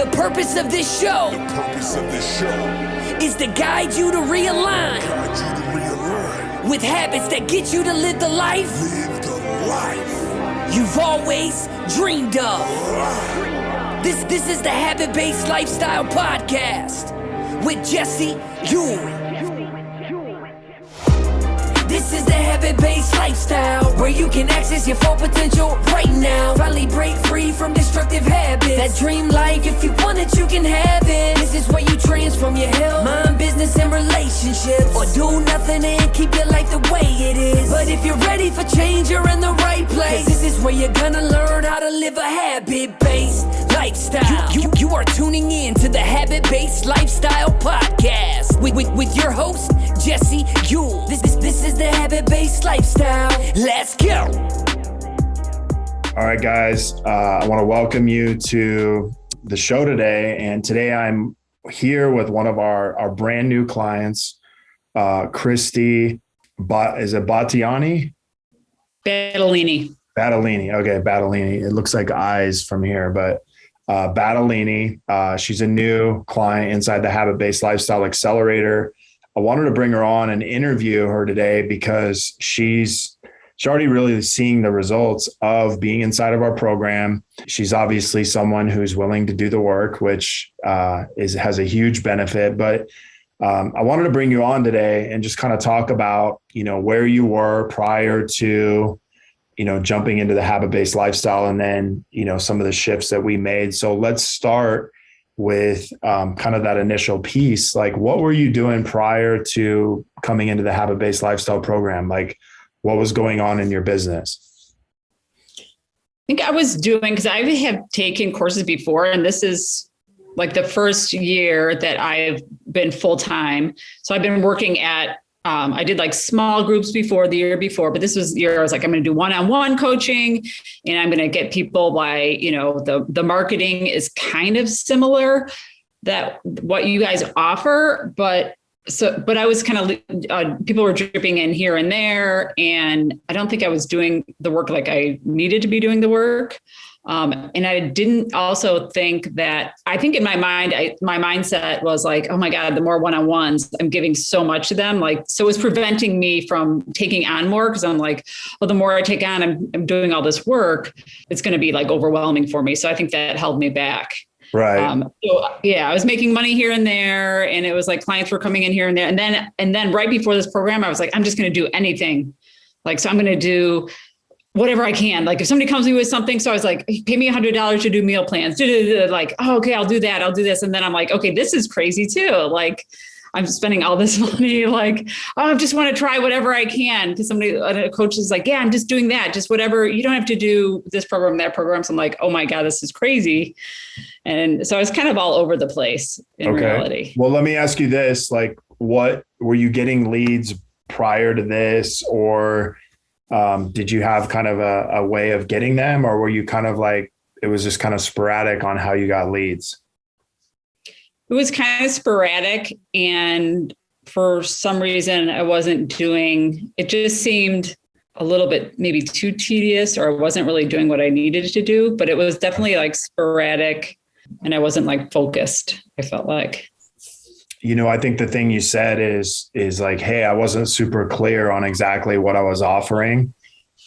The purpose of this show is to guide you to realign with habits that get you to live the life you've always dreamed of. This is the Habit Based Lifestyle Podcast with Jesse Ewing. This is the Habit Based Lifestyle, where you can access your full potential right now. Finally break free from destructive habits. That dream life, if you want it, you can have it. This is where you transform your health, mind, business, and relationships, or do nothing and keep your life the way it is. But if you're ready for change, you're in the right place. This is where you're gonna learn how to live a habit-based lifestyle. You are tuning in to the Habit Based Lifestyle Podcast with your host, Jesse Ewing. This is the Habit Based Lifestyle. Let's go. All right, guys. I want to welcome you to the show today. And today I'm here with one of our brand new clients, Kristi Battelini? Battelini. Okay, Battelini. It looks like eyes from here, but Battelini. She's a new client inside the Habit Based Lifestyle Accelerator. I wanted to bring her on and interview her today because she's already really seeing the results of being inside of our program. She's obviously someone who's willing to do the work, which has a huge benefit. But I wanted to bring you on today and just kind of talk about, where you were prior to, jumping into the habit-based lifestyle, and then, some of the shifts that we made. So let's start with kind of that initial piece. Like, what were you doing prior to coming into the habit-based lifestyle program? Like, what was going on in your business? I think I was doing, because I have taken courses before, and this is like the first year that I've been full-time. So I've been working at, I did like small groups before, the year before, but this was the year I was like, I'm going to do one-on-one coaching, and I'm going to get people by, the marketing is kind of similar that what you guys offer, but I was kind of, people were dripping in here and there, and I don't think I was doing the work like I needed to be doing the work. And I didn't also think that, I think in my mind, my mindset was like, oh my God, the more one-on-ones, I'm giving so much to them. Like, so it was preventing me from taking on more, because I'm like, well, the more I take on, I'm doing all this work, it's going to be like overwhelming for me. So I think that held me back. Right. I was making money here and there, and it was like clients were coming in here and there. And then right before this program, I was like, I'm just going to do anything. Like, so I'm going to do whatever I can. Like, if somebody comes to me with something, so I was like, pay me $100 to do meal plans. Like, oh, okay, I'll do that. I'll do this. And then I'm like, okay, this is crazy too. Like, I'm spending all this money. Like, oh, I just want to try whatever I can. Because a coach is like, yeah, I'm just doing that. Just whatever. You don't have to do this program, that program. So I'm like, oh my God, this is crazy. And so I was kind of all over the place in reality. Well, let me ask you this, like, what were you getting leads prior to this, or did you have kind of a way of getting them, or were you kind of like, it was just kind of sporadic on how you got leads? It was kind of sporadic. And for some reason I wasn't doing, it just seemed a little bit maybe too tedious, or I wasn't really doing what I needed to do, but it was definitely like sporadic, and I wasn't like focused, I felt like. I think the thing you said is like, hey, I wasn't super clear on exactly what I was offering.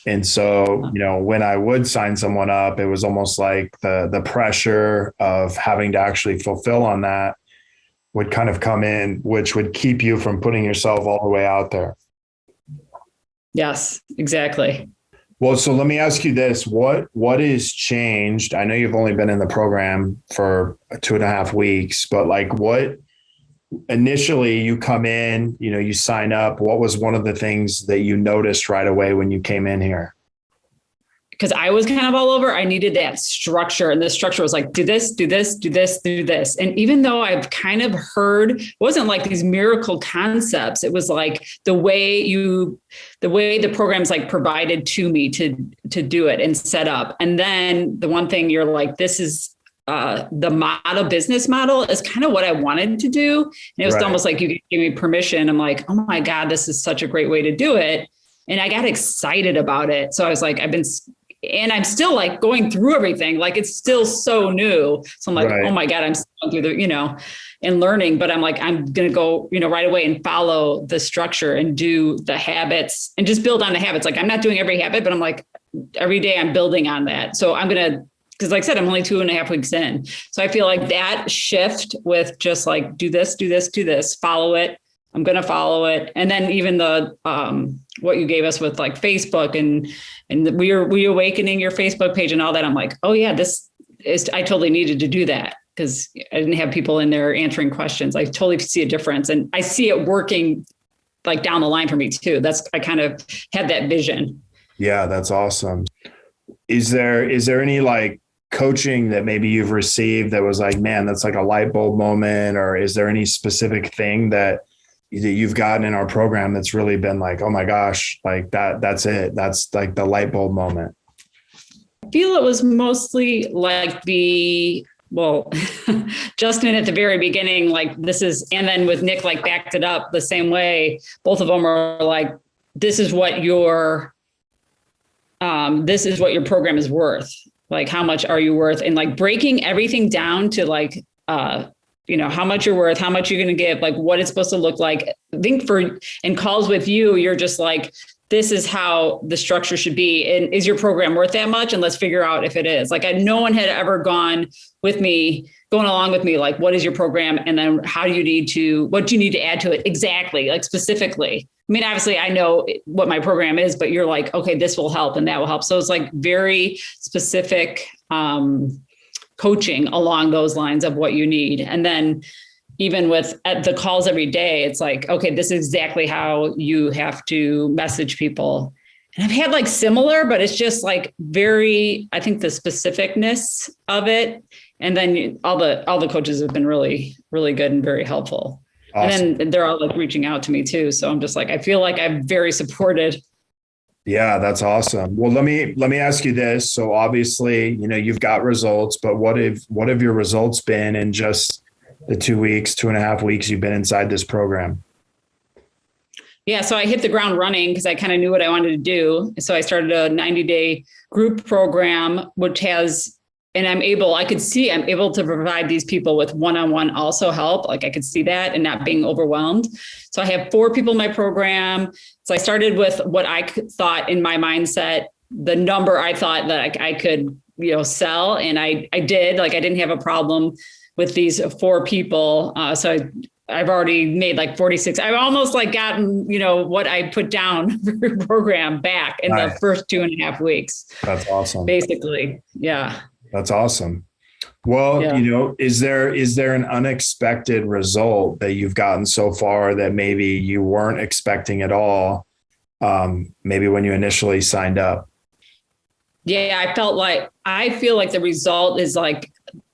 And so, when I would sign someone up, it was almost like the pressure of having to actually fulfill on that would kind of come in, which would keep you from putting yourself all the way out there. Yes, exactly. Well, so let me ask you this. What has changed? I know you've only been in the program for 2.5 weeks, but like, what initially you come in, you sign up, what was one of the things that you noticed right away when you came in here? Because I was kind of all over, I needed that structure, and the structure was like, do this, do this, do this, do this. And even though I've kind of heard, it wasn't like these miracle concepts. It was like the way the program's like provided to me to do it and set up. And then the one thing you're like, this is the business model is kind of what I wanted to do. And it was almost like you gave me permission. I'm like, oh my God, this is such a great way to do it. And I got excited about it. So I was like, and I'm still like going through everything. Like it's still so new. So I'm like, Right. oh my God, I'm still going through and learning, but I'm like, I'm going to go, right away and follow the structure and do the habits and just build on the habits. Like I'm not doing every habit, but I'm like, every day I'm building on that. So I'm going to, because like I said, I'm only 2.5 weeks in. So I feel like that shift with just like, do this, follow it. I'm going to follow it. And then even the, what you gave us with like Facebook and reawakening your Facebook page and all that. I'm like, oh yeah, I totally needed to do that because I didn't have people in there answering questions. I totally see a difference. And I see it working like down the line for me too. I kind of had that vision. Yeah, that's awesome. Is there any like coaching that maybe you've received that was like, man, that's like a light bulb moment? Or is there any specific thing that you've gotten in our program that's really been like, oh my gosh, like that's it. That's like the light bulb moment. I feel it was mostly like Justin at the very beginning, like and then with Nick, like backed it up the same way. Both of them are like, this is what your program is worth. Like, how much are you worth? And like breaking everything down to like, how much you're worth, how much you're going to give, like what it's supposed to look like. I think in calls with you, you're just like, this is how the structure should be. And is your program worth that much? And let's figure out if it is. Like no one had ever going along with me, like, what is your program? And then what do you need to add to it? Exactly. Like specifically. I mean, obviously I know what my program is, but you're like, okay, this will help and that will help. So it's like very specific, coaching along those lines of what you need. And then even at the calls every day, it's like, okay, this is exactly how you have to message people. And I've had like similar, but it's just like I think the specificness of it. And then all the coaches have been really, really good and very helpful. Awesome. And then they're all like reaching out to me too. So I'm just like, I feel like I'm very supported. Yeah, that's awesome. Well, let me ask you this. So obviously, you've got results, but what have your results been in just the 2.5 weeks you've been inside this program? Yeah, so I hit the ground running because I kind of knew what I wanted to do. So I started a 90-day group program, which I'm able to provide these people with one-on-one also help. Like I could see that and not being overwhelmed. So I have 4 people in my program. So I started with what I thought in my mindset, the number I thought that I could, sell. And I did, like, I didn't have a problem with these 4 people. So I've already made like 46. I've almost like gotten, what I put down for your program back in the first 2.5 weeks. That's awesome. Basically. Yeah. That's awesome. Well, yeah. Is there an unexpected result that you've gotten so far that maybe you weren't expecting at all? Maybe when you initially signed up? Yeah, I feel like the result is like,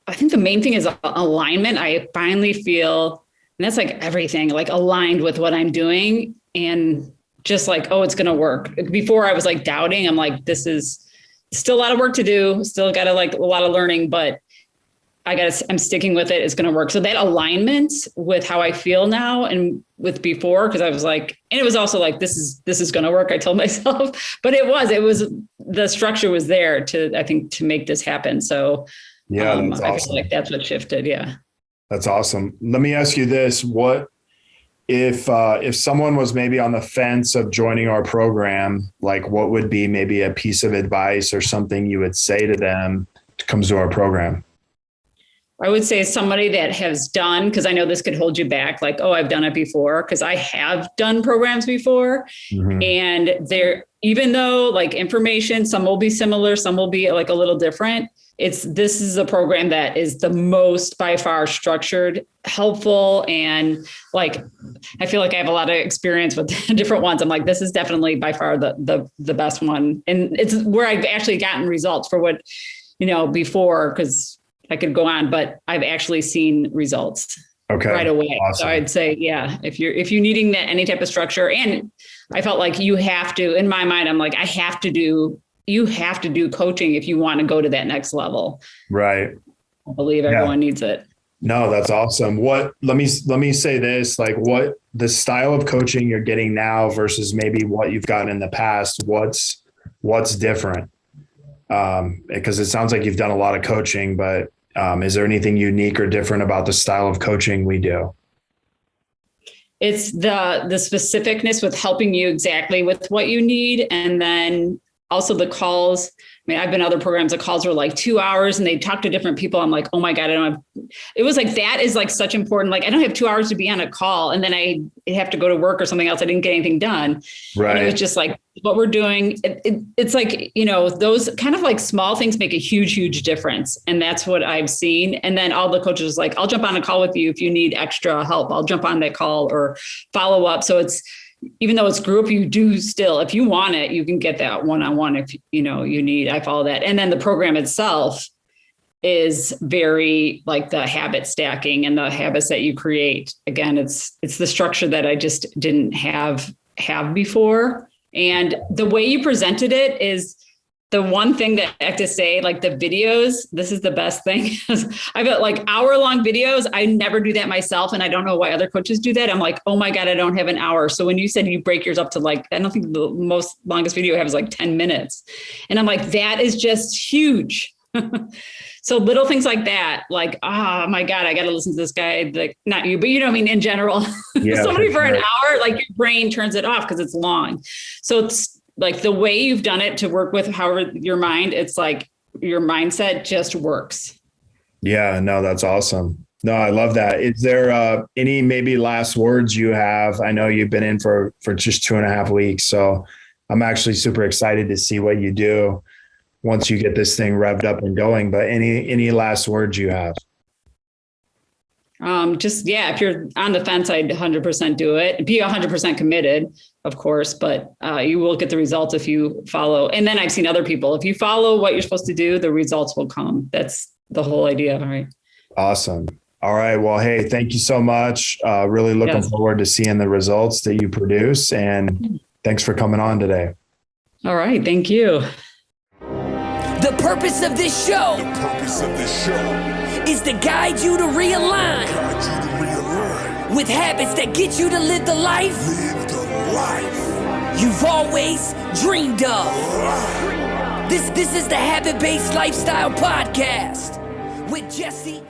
I think the main thing is alignment. I finally feel, and that's like everything, like aligned with what I'm doing and just like, oh, it's going to work. Before I was like doubting, I'm like, this is still a lot of work to do. Still got to like a lot of learning, but I'm sticking with it. It's going to work. So that alignment with how I feel now and with before, because I was like, and it was also like, this is going to work. I told myself, but it was, the structure was there to make this happen. So yeah, that's I awesome. feel like that's what shifted. Yeah. That's awesome. Let me ask you this. What if someone was maybe on the fence of joining our program, like what would be maybe a piece of advice or something you would say to them to come to our program? I would say somebody that has done, because I know this could hold you back, like, oh, I've done it before, because I have done programs before. Mm-hmm. And even though like information, some will be similar, some will be like a little different. This is a program that is the most by far structured, helpful. And like, I feel like I have a lot of experience with different ones. I'm like, this is definitely by far the best one. And it's where I've actually gotten results for what, before, because I could go on, but I've actually seen results right away. Awesome. So I'd say, yeah, if you're needing any type of structure, and I felt like you have to, in my mind, I'm like, you have to do coaching if you want to go to that next level. Right. I believe everyone needs it. No, that's awesome. Let me say this, like what the style of coaching you're getting now versus maybe what you've gotten in the past, what's different? Because it sounds like you've done a lot of coaching, but is there anything unique or different about the style of coaching we do? It's the specificness with helping you exactly with what you need. And then also the calls. I mean, I've been in other programs, the calls are like 2 hours and they talk to different people. I'm like, oh my God, it was like, that is like such important. Like, I don't have 2 hours to be on a call and then I have to go to work or something else. I didn't get anything done. Right. And it was just like what we're doing. It's like, those kind of like small things make a huge, huge difference. And that's what I've seen. And then all the coaches like, I'll jump on a call with you if you need extra help. I'll jump on that call or follow up. So it's, even though it's group, you do still, if you want it, you can get that one-on-one if you need. I follow that. And then the program itself is very like the habit stacking and the habits that you create. Again, it's the structure that I just didn't have before. And the way you presented it is the one thing that I have to say, like the videos, this is the best thing. I've got like hour-long videos. I never do that myself. And I don't know why other coaches do that. I'm like, oh my God, I don't have an hour. So when you said you break yours up to like, I don't think the most longest video I have is like 10 minutes. And I'm like, that is just huge. So little things like that, like, oh my God, I got to listen to this guy, like not you, but in general, Yeah, somebody for an sure. hour, like your brain turns it off because it's long. So it's like the way you've done it to work with however your mind, it's like your mindset just works. Yeah, no, that's awesome. No, I love that. Is there any maybe last words you have? I know you've been in for just 2.5 weeks. So I'm actually super excited to see what you do once you get this thing revved up and going. But any last words you have? If you're on the fence, I'd 100% do it. Be 100% committed, of course, but you will get the results if you follow. And then I've seen other people, if you follow what you're supposed to do, the results will come. That's the whole idea. All right. Awesome. All right. Well, hey, thank you so much. Really looking forward to seeing the results that you produce. And thanks for coming on today. All right. Thank you. The purpose of this show is to guide you to realign with habits that get you to live the life you've always dreamed of. This is the Habit Based Lifestyle Podcast with Jesse